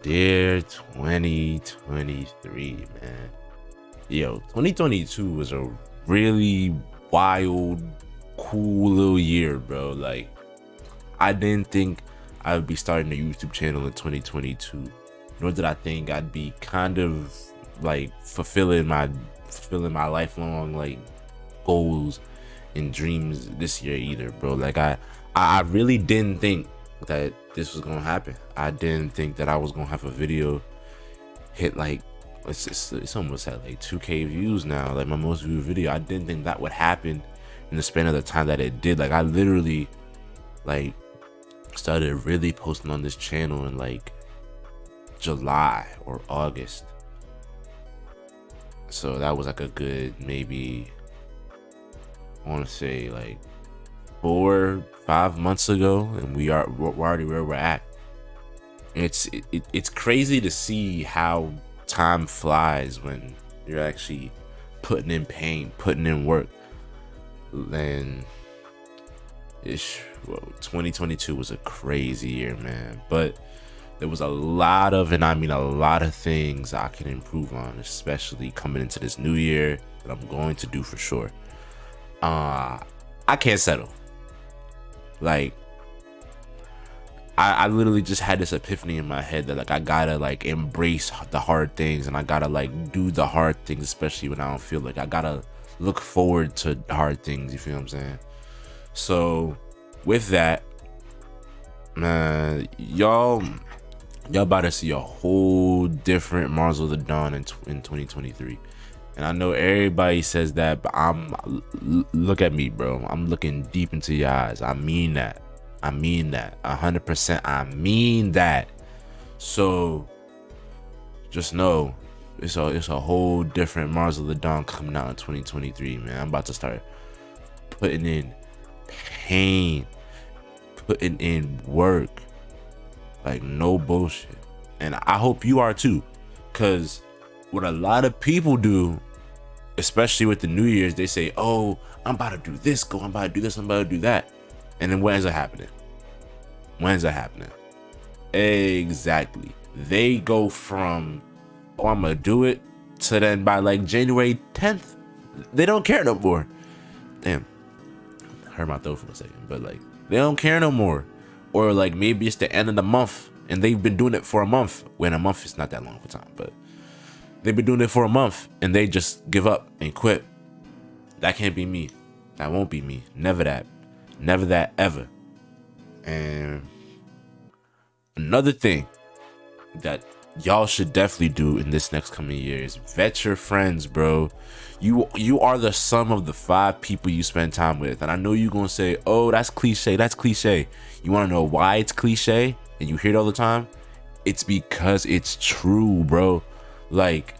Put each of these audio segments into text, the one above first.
Dear 2023, man. Yo, 2022 was a really wild, cool little year, bro. Like, I didn't think I would be starting a YouTube channel in 2022, nor did I think I'd be kind of like fulfilling my lifelong like goals and dreams this year either, bro. Like I really didn't think that this was gonna happen. I didn't think that I was gonna have a video hit like it's almost at like 2K views now, like my most viewed video. I didn't think that would happen in the span of the time that it did. Like I literally like started really posting on this channel in like July or August. So that was like a good maybe, I want to say like 4-5 months ago, and we're already where we're at. It's crazy to see how time flies when you're actually putting in pain, putting in work. And 2022 was a crazy year, man. But there was a lot of, and I mean a lot of things I can improve on, especially coming into this new year that I'm going to do for sure. I can't settle. Like, I literally just had this epiphany in my head that like I gotta like embrace the hard things, and I gotta like do the hard things, especially when I don't feel like I gotta look forward to hard things. You feel what I'm saying? So with that, man, y'all about to see a whole different Mars of the Dawn in 2023. And I know everybody says that, but look at me, bro. I'm looking deep into your eyes. I mean that. 100%. I mean that. So just know it's a whole different Mars of the Dawn coming out in 2023, man. I'm about to start putting in pain, putting in work, like no bullshit. And I hope you are too, because what a lot of people do, especially with the New Year's, they say, oh, I'm about to do this, I'm about to do this, I'm about to do that. And then when's it happening? Exactly. They go from, oh, I'm gonna do it, to then by like January 10th, they don't care no more. Damn, hurt my throat for a second, but like they don't care no more. Or like maybe it's the end of the month and they've been doing it for a month. When a month is not that long of a time, but they've been doing it for a month and they just give up and quit. That can't be me. That won't be me. Never that ever. And another thing that y'all should definitely do in this next coming year is vet your friends, bro. You are the sum of the 5 people you spend time with. And I know you're gonna say, oh, that's cliche. You want to know why it's cliche and you hear it all the time? It's because it's true, bro. Like,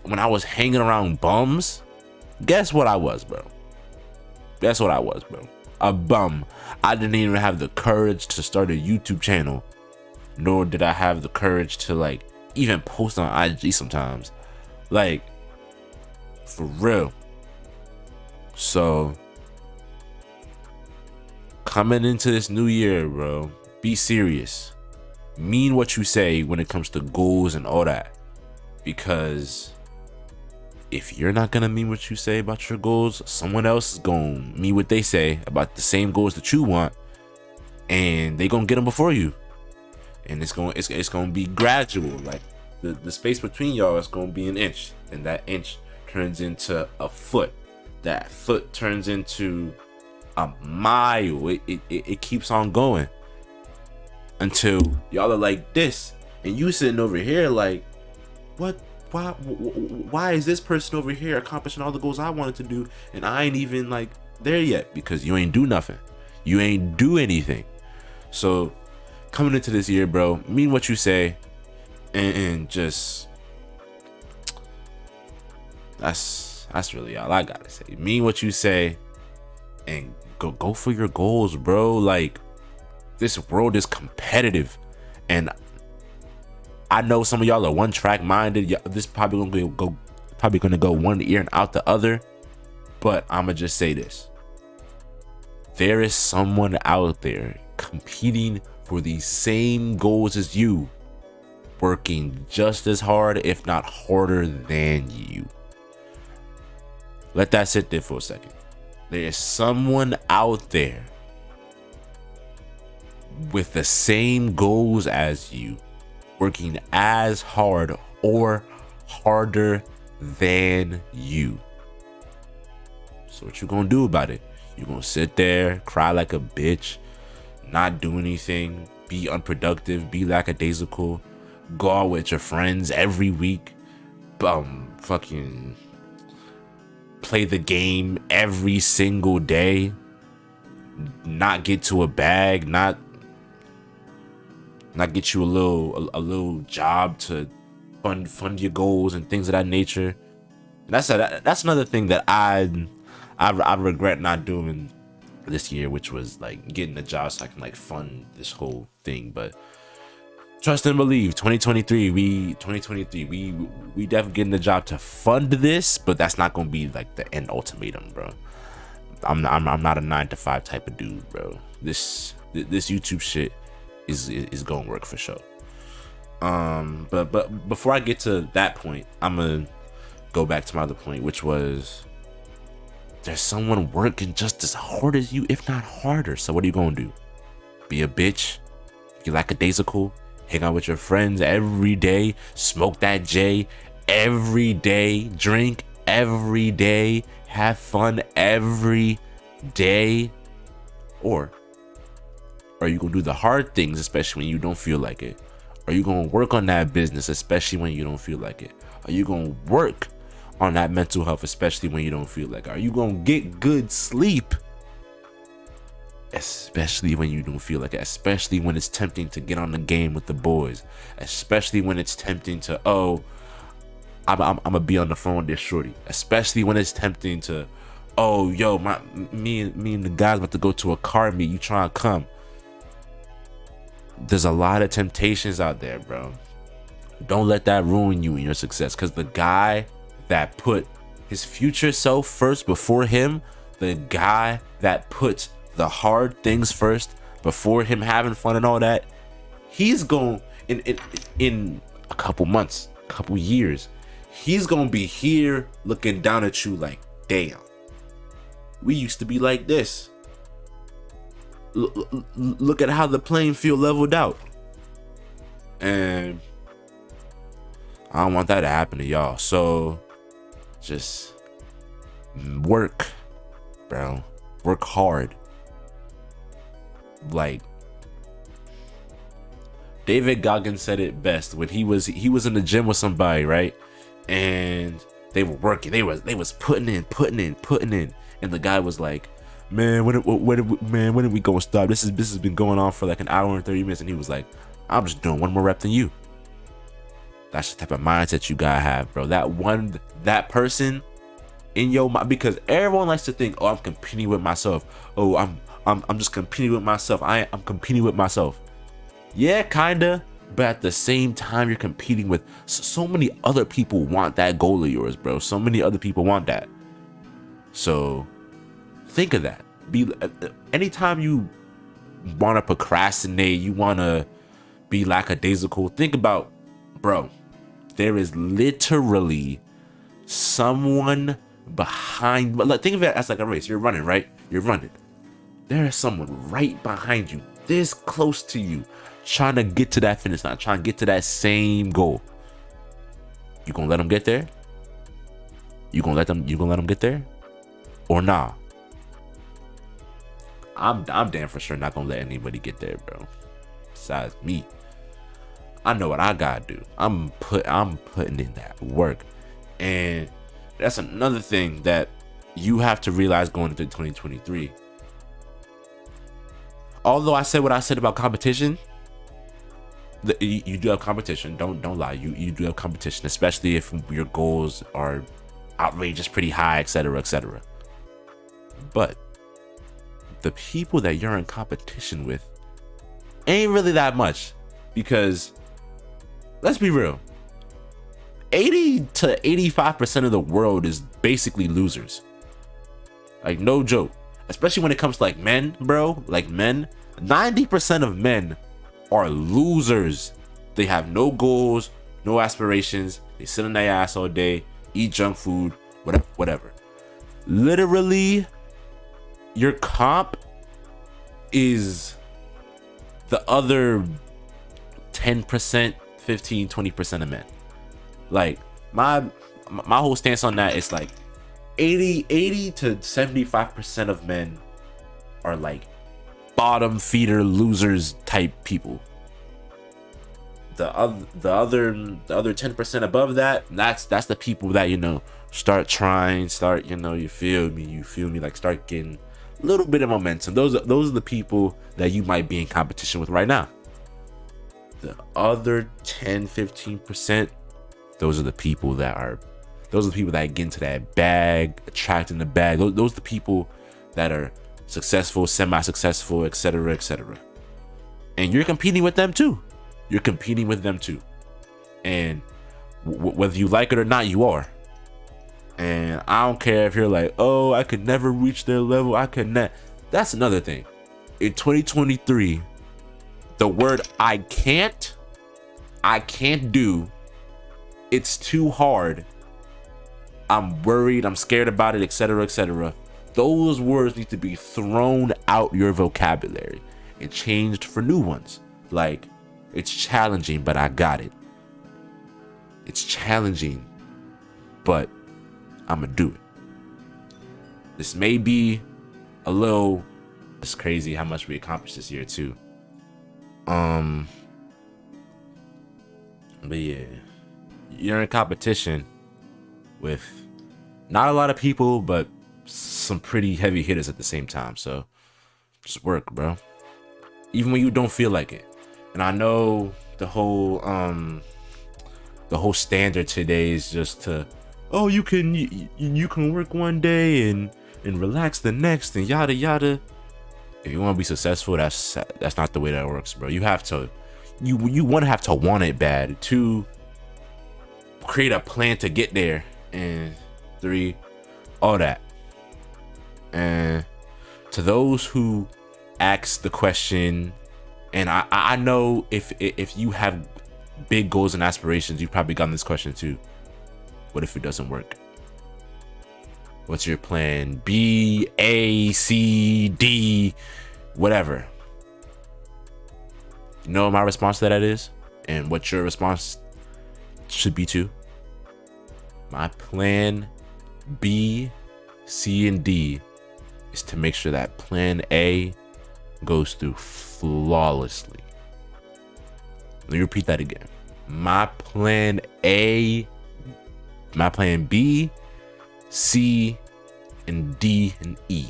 when I was hanging around bums, guess what I was, bro? A bum. I didn't even have the courage to start a YouTube channel, nor did I have the courage to like even post on IG sometimes. Like, for real. So coming into this new year, bro, be serious. Mean what you say when it comes to goals and all that. Because if you're not gonna mean what you say about your goals, someone else is gonna mean what they say about the same goals that you want, and they gonna get them before you. And it's gonna be gradual. Like the space between y'all is gonna be an inch, and that inch turns into a foot. That foot turns into a mile. It keeps on going until y'all are like this, and you sitting over here like, what? Why is this person over here accomplishing all the goals I wanted to do, and I ain't even like there yet? Because you ain't do nothing. You ain't do anything. So coming into this year, bro, mean what you say, and just that's really all I gotta say. Mean what you say and go for your goals, bro. Like, this world is competitive, and I know some of y'all are one track minded. This probably gonna go one ear and out the other. But I'ma just say this: there is someone out there competing for the same goals as you, working just as hard, if not harder than you. Let that sit there for a second. There is someone out there with the same goals as you, working as hard or harder than you. So what you gonna do about it? You gonna sit there, cry like a bitch, not do anything, be unproductive, be lackadaisical, go out with your friends every week, fucking play the game every single day, not get to a bag, not get you a little job to fund your goals and things of that nature. That's another thing that I regret not doing this year, which was like getting a job so I can like fund this whole thing. But trust and believe, 2023 we definitely getting the job to fund this, but that's not gonna be like the end ultimatum, bro. I'm not a 9-to-5 type of dude, bro. This YouTube shit is gonna work for sure. But before I get to that point, I'm gonna go back to my other point, which was there's someone working just as hard as you, if not harder. So what are you gonna do? Be a bitch? Be lackadaisical? Hang out with your friends every day? Smoke that J every day? Drink every day? Have fun every day? Or are you gonna do the hard things, especially when you don't feel like it? Are you gonna work on that business, especially when you don't feel like it? Are you gonna work on that mental health, especially when you don't feel like it? Are you gonna get good sleep, especially when you don't feel like it? Especially when it's tempting to get on the game with the boys, especially when it's tempting to, I'm gonna be on the phone with this shorty, especially when it's tempting to, me and the guys about to go to a car meet, you trying to come? There's a lot of temptations out there, bro. Don't let that ruin you and your success, because the guy that put his future self first before him, the guy that puts the hard things first before him having fun and all that, he's going in a couple months, couple years, he's gonna be here looking down at you like, damn, we used to be like this. Look at how the playing field leveled out. And I don't want that to happen to y'all. So just work, bro. Work hard. Like David Goggins said it best when he was in the gym with somebody, right? And they were working. They was putting in. And the guy was like, man, when are we gonna stop? This has been going on for like an hour and 30 minutes. And he was like, I'm just doing one more rep than you. That's the type of mindset you gotta have, bro. That person in your mind, because everyone likes to think, oh, I'm competing with myself. Oh, I'm just competing with myself. I'm competing with myself. Yeah, kinda. But at the same time, you're competing with so many other people want that goal of yours, bro. So many other people want that. So think of that. Anytime you want to procrastinate, you want to be lackadaisical, think about, bro, there is literally someone behind. But think of it as like a race. You're running, right? You're running. There is someone right behind you, this close to you, trying to get to that finish line, trying to get to that same goal. You gonna let them get there? You gonna let them get there? Or nah? I'm damn for sure not gonna let anybody get there, bro. Besides me. I know what I gotta do. I'm putting in that work. And that's another thing that you have to realize going into 2023. Although I said what I said about competition, you do have competition. Don't lie. You do have competition, especially if your goals are outrageous, pretty high, etc., etc. But the people that you're in competition with ain't really that much, because let's be real, 80 to 85% of the world is basically losers. Like, no joke. Especially when it comes to like men, bro. Like men, 90% of men are losers. They have no goals, no aspirations. They sit on their ass all day, eat junk food, whatever. Literally, your comp is the other 10%, 15, 20% of men. Like, my whole stance on that is like 80 to 75% of men are like bottom feeder losers type people. The other 10% above that, that's the people that, you know, start trying, you know, you feel me, like start getting a little bit of momentum. Those are the people that you might be in competition with right now. The other 10-15%, those are the people that get into that bag, attracting the bag. Those are the people that are successful, semi-successful, etc. And you're competing with them too. And whether you like it or not, you are. And I don't care if you're like, oh, I could never reach their level. I could not. That's another thing. In 2023, the word I can't do, it's too hard, I'm worried, I'm scared about it, etc. Those words need to be thrown out your vocabulary and changed for new ones. Like, it's challenging, but I got it. It's challenging, but I'm gonna do it. This may be a little, it's crazy how much we accomplished this year too. But yeah, you're in competition with not a lot of people, but some pretty heavy hitters at the same time. So just work, bro. Even when you don't feel like it. And I know the whole standard today is just to, oh, you can work one day and relax the next and yada yada. If you want to be successful, that's not the way that works, bro. You have to, you have to want it bad. 2, create a plan to get there, and 3, all that. And to those who ask the question, and I know if you have big goals and aspirations, you've probably gotten this question too. What if it doesn't work? What's your plan B, A, C, D, whatever? You know what my response to that is, and what your response should be too? My plan B, C, and D is to make sure that plan A goes through flawlessly. Let me repeat that again. My plan A, my plan B, C, and D, and E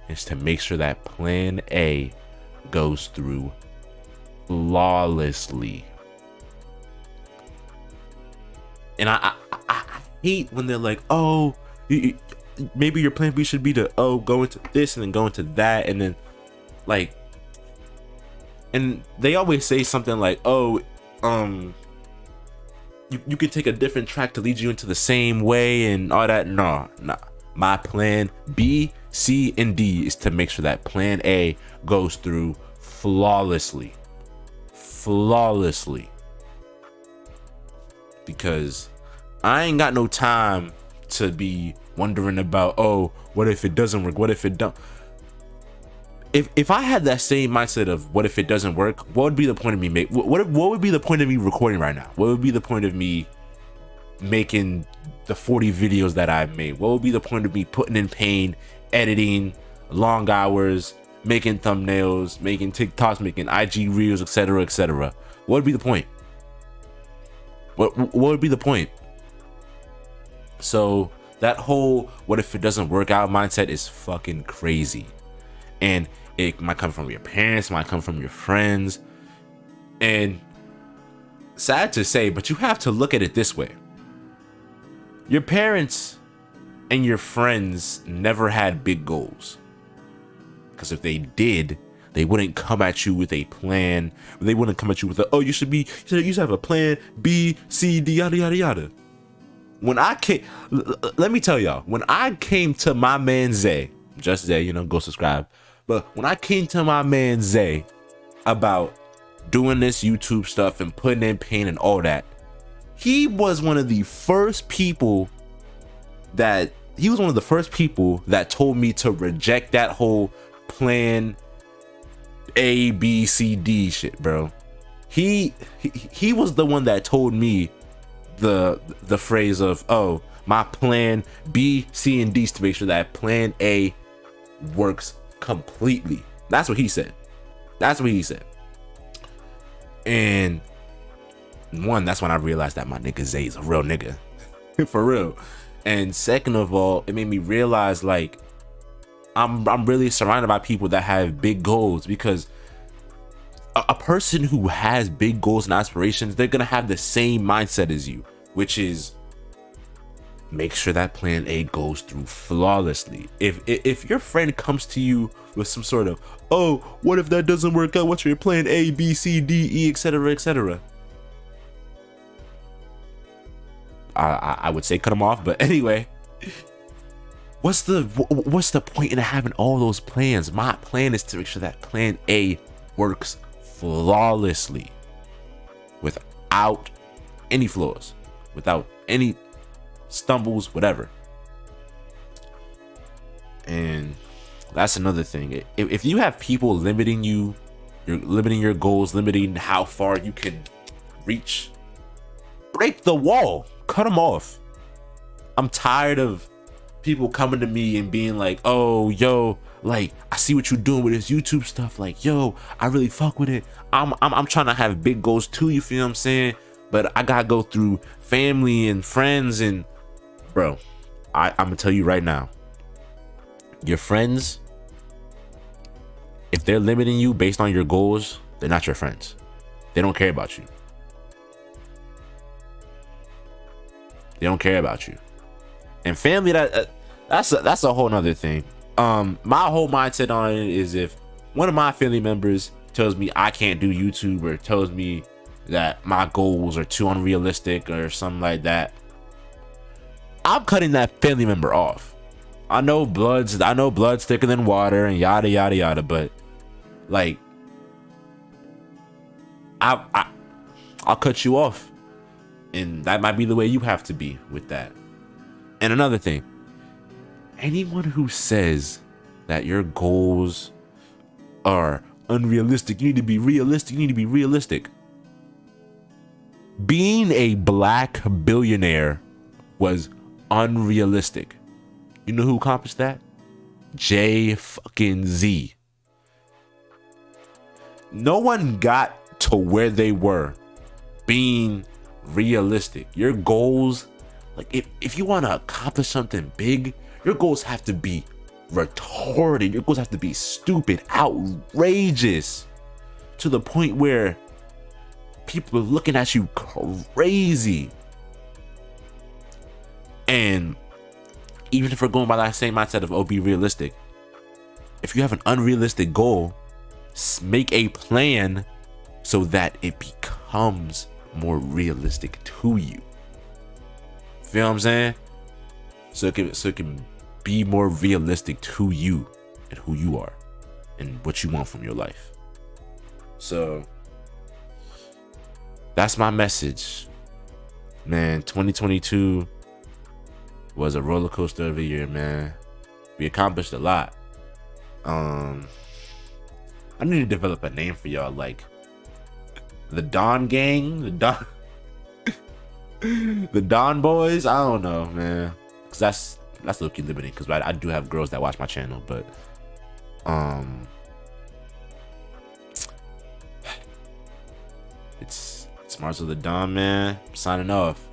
is to make sure that plan A goes through flawlessly. And I hate when they're like, oh, maybe your plan B should be to, oh, go into this and then go into that, and then like, and they always say something like, oh, you could take a different track to lead you into the same way and all that. Nah. My plan B, C, and D is to make sure that plan A goes through flawlessly. Because I ain't got no time to be wondering about, oh, what if it doesn't work? What if it don't? If I had that same mindset of what if it doesn't work, what would be the point of me what would be the point of me recording right now? What would be the point of me making the 40 videos that I've made? What would be the point of me putting in pain, editing, long hours, making thumbnails, making TikToks, making IG reels, etc. What would be the point? What would be the point? So that whole what if it doesn't work out mindset is fucking crazy. And it might come from your parents, might come from your friends. And sad to say, but you have to look at it this way. Your parents and your friends never had big goals. Because if they did, they wouldn't come at you with a plan. They wouldn't come at you with a, oh, you should have a plan B, C, D, yada, yada, yada. When I came, let me tell y'all, when I came to my man Zay, just Zay, go subscribe. But when I came to my man Zay about doing this YouTube stuff and putting in pain and all that, he was one of the first people that told me to reject that whole plan A, B, C, D shit, bro. He was the one that told me the phrase of, oh, my plan B, C, and D is to make sure that plan A works completely. That's what he said. And one, that's when I realized that my nigga Zay is a real nigga. For real. And second of all, it made me realize, like, I'm really surrounded by people that have big goals, because a person who has big goals and aspirations, they're gonna have the same mindset as you, which is make sure that plan A goes through flawlessly. If your friend comes to you with some sort of, oh, what if that doesn't work out? What's your plan A, B, C, D, E, etc., etc.? I would say cut them off, but anyway, what's the point in having all those plans? My plan is to make sure that plan A works flawlessly, without any flaws, without any stumbles, whatever. And that's another thing. If you have people limiting you, you're limiting your goals, limiting how far you can reach, break the wall, cut them off. I'm tired of people coming to me and being like, oh, yo, like, I see what you're doing with this YouTube stuff, like, yo, I really fuck with it. I'm trying to have big goals too, you feel what I'm saying? But I gotta go through family and friends. And bro, I'm gonna tell you right now, your friends, if they're limiting you based on your goals, they're not your friends. They don't care about you. They don't care about you. And family, that's a whole nother thing. My whole mindset on it is, if one of my family members tells me I can't do YouTube, or tells me that my goals are too unrealistic or something like that, I'm cutting that family member off. I know blood's thicker than water and yada yada yada, but like, I'll cut you off, and that might be the way you have to be with that. And another thing, anyone who says that your goals are unrealistic, you need to be realistic. Being a black billionaire was unrealistic. You know who accomplished that? Jay-fucking-Z. No one got to where they were being realistic. Your goals, like, if you want to accomplish something big, your goals have to be retarded. Your goals have to be stupid, outrageous, to the point where people are looking at you crazy. And even if we're going by that same mindset of, oh, be realistic, if you have an unrealistic goal, make a plan so that it becomes more realistic to you. Feel what I'm saying? So it can be more realistic to you and who you are and what you want from your life. So that's my message, man. 2022 was a roller coaster of a year, man. We accomplished a lot. I need to develop a name for y'all, like the Don Gang, the Don Boys. I don't know, man, because that's low-key limiting, because I do have girls that watch my channel, but it's Marzo the Don, man. I'm signing off.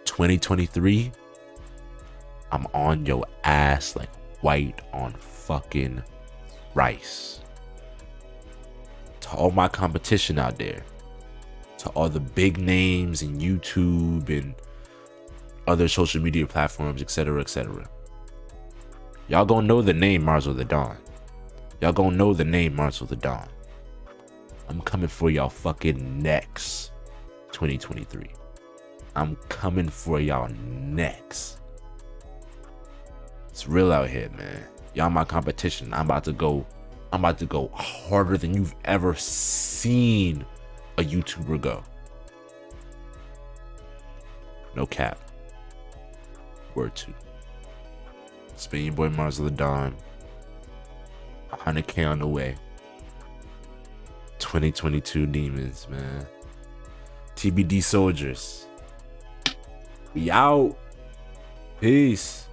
2023, I'm on your ass like white on fucking rice. To all my competition out there, to all the big names in YouTube and other social media platforms, etc., etc., y'all gonna know the name Marzo the Don. Y'all gonna know the name Marzo the Don. I'm coming for y'all fucking next. 2023, I'm coming for y'all next. It's real out here, man. Y'all my competition. I'm about to go I'm about to go harder than you've ever seen a YouTuber go. No cap. Word 2. It's been your boy Mars of the Dawn. 100K on the way. 2022 demons, man. TBD soldiers. We out. Peace.